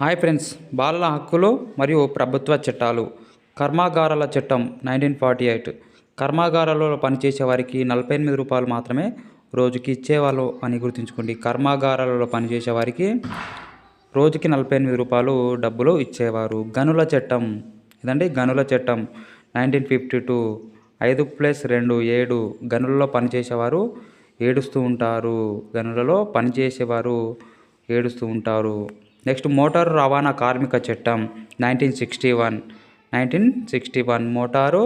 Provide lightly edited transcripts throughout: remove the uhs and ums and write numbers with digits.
Hi friends, బాలల హక్కులు మరియు ప్రభుత్వ చట్టాలు. కర్మాగారాల చట్టం 1948 కర్మాగారాలలో పనిచేసే వారికి 48 రూపాయలు మాత్రమే రోజుకి ఇచ్చేవాళ్ళు అని గుర్తుంచుకోండి. కర్మాగారాలలో పనిచేసే వారికి రోజుకి 48 రూపాయలు డబ్బులు ఇచ్చేవారు. గనుల చట్టం ఇదండి. గనుల చట్టం 1952 5+2 7 గనులలో పనిచేసేవారు ఏడుస్తూ ఉంటారు. గనులలో పనిచేసేవారు ఏడుస్తూ ఉంటారు. నెక్స్ట్ మోటారు రవాణా కార్మిక చట్టం 1961 మోటారు.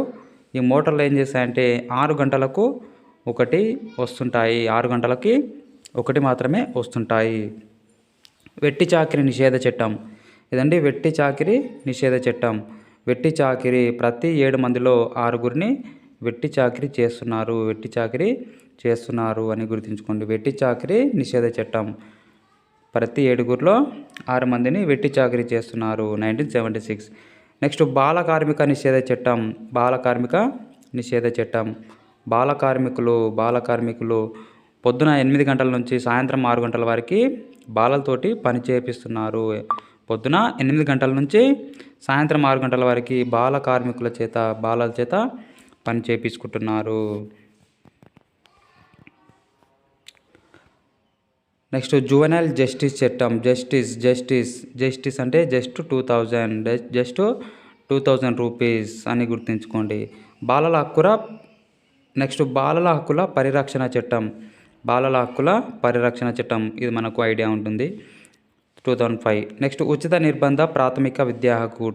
ఈ మోటార్లు ఏం చేస్తాయంటే 6 గంటలకు ఒకటి వస్తుంటాయి. 6 గంటలకి ఒకటి మాత్రమే వస్తుంటాయి. వెట్టి చాకిరీ నిషేధ చట్టం ఇదండి. వెట్టి చాకిరీ నిషేధ చట్టం. వెట్టి చాకిరీ ప్రతి 7 మందిలో 6గురిని వెట్టి చాకిరీ చేస్తున్నారు అని గుర్తుంచుకోండి. వెట్టి చాకిరీ నిషేధ చట్టం. ప్రతి 7గురిలో 6 మందిని వెట్టి చాకిరీ చేస్తున్నారు. 1976. నెక్స్ట్ బాల కార్మిక నిషేధ చట్టం. బాల కార్మికులు పొద్దున 8 గంటల నుంచి సాయంత్రం 6 గంటల వరకు బాలలతోటి పని చేపిస్తున్నారు. పొద్దున 8 గంటల నుంచి సాయంత్రం 6 గంటల వరకు బాలల చేత పని చేపించుకుంటున్నారు. నెక్స్ట్ జువెనైల్ జస్టిస్ చట్టం. జస్టిస్ అంటే జస్ట్ 2000 రూపీస్ అని గుర్తుంచుకోండి. బాలల హక్కుల పరిరక్షణ చట్టం. ఇది మనకు ఐడియా ఉంటుంది. 2005. నెక్స్ట్ ఉచిత నిర్బంధ ప్రాథమిక విద్యా హక్కు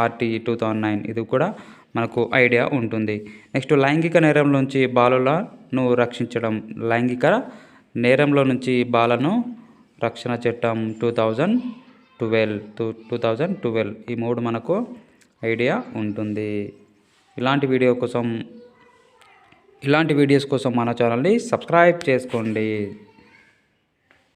RTE 2009. ఇది కూడా మనకు ఐడియా ఉంటుంది. నెక్స్ట్ లైంగిక నేరం నుంచి బాలలను రక్షించడం. రక్షణ చట్టం 2012. ఈ 3 మనకు ఐడియా ఉంటుంది. ఇలాంటి వీడియోస్ కోసం మన ఛానల్ని సబ్స్క్రైబ్ చేసుకోండి.